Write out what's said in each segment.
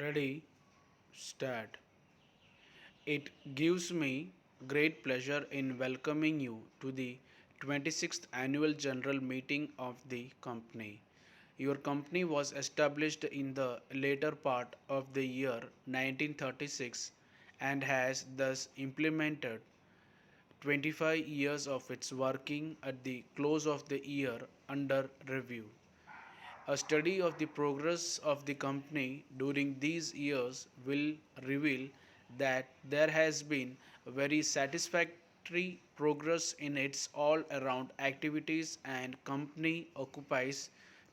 Ready, start. It gives me great pleasure in welcoming you to the 26th annual general meeting of the company. Your company was established in the later part of the year 1936 and has thus implemented 25 years of its working at the close of the year under review. A study of the progress of the company during these years will reveal that there has been very satisfactory progress in its all around activities and company occupies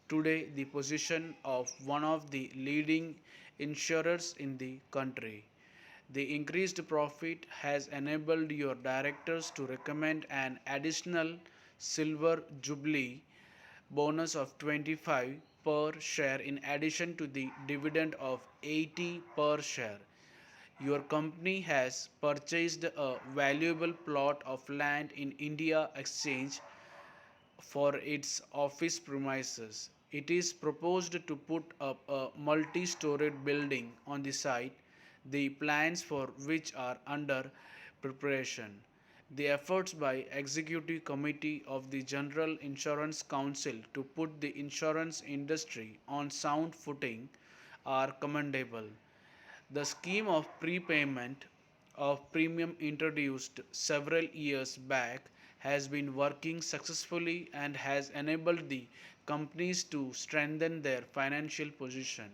today the position of one of the leading insurers in the country. The increased profit has enabled your directors to recommend an additional silver jubilee bonus of 25 per share in addition to the dividend of 80 per share. Your company has purchased a valuable plot of land in India Exchange for its office premises. It is proposed to put up a multi storied building on the site, the plans for which are under preparation. The efforts by Executive Committee of the General Insurance Council to put the insurance industry on sound footing are commendable. The scheme of prepayment of premium introduced several years back has been working successfully and has enabled the companies to strengthen their financial position.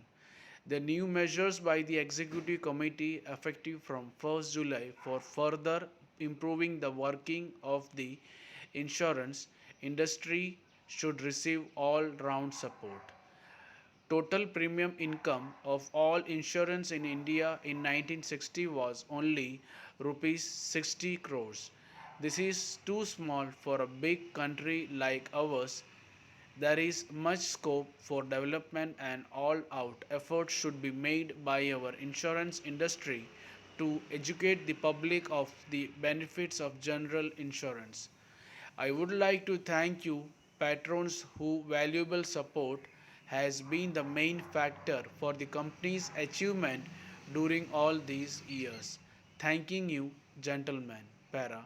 The new measures by the Executive Committee effective from 1st July for further improving the working of the insurance industry should receive all round support. Total premium income of all insurance in India in 1960 was only rupees 60 crores. This is too small for a big country like ours. There is much scope for development and all out efforts should be made by our insurance industry to educate the public of the benefits of general insurance. I would like to thank you, patrons, whose valuable support has been the main factor for the company's achievement during all these years. Thanking you, gentlemen. Para.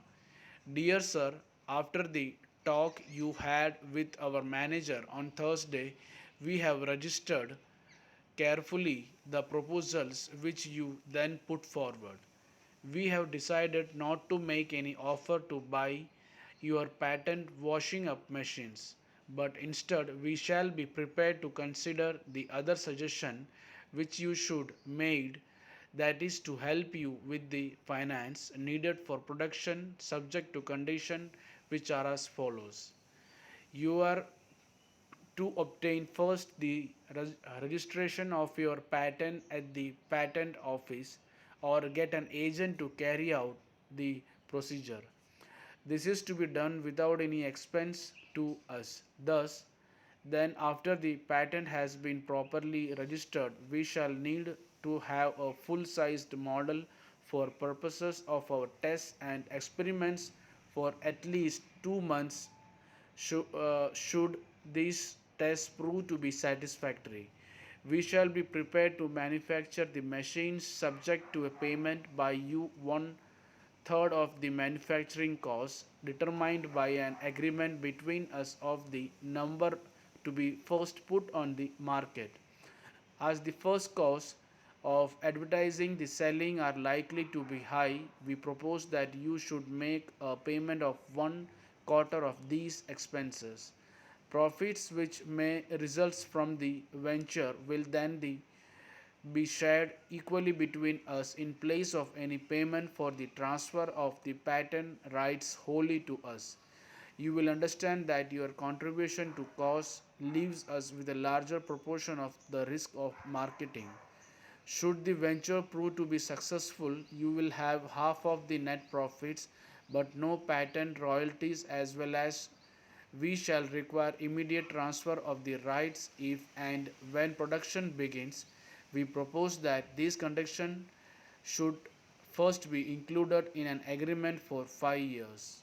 Dear sir, after the talk you had with our manager on Thursday, we have registered carefully the proposals which you then put forward. We have decided not to make any offer to buy your patent washing up machines, but instead we shall be prepared to consider the other suggestion which you should made, that is to help you with the finance needed for production subject to condition which are as follows. You are to obtain first the registration of your patent at the patent office or get an agent to carry out the procedure. This is to be done without any expense to us. Thus, then after the patent has been properly registered, we shall need to have a full-sized model for purposes of our tests and experiments for at least 2 months should these tests prove to be satisfactory. We shall be prepared to manufacture the machines subject to a payment by you one third of the manufacturing cost determined by an agreement between us of the number to be first put on the market. As the first cost of advertising the selling are likely to be high, we propose that you should make a payment of one quarter of these expenses. Profits which may result from the venture will then be shared equally between us in place of any payment for the transfer of the patent rights wholly to us. You will understand that your contribution to cost leaves us with a larger proportion of the risk of marketing. Should the venture prove to be successful, you will have half of the net profits but no patent royalties, as well as we shall require immediate transfer of the rights if and when production begins. We propose that these conditions should first be included in an agreement for 5 years.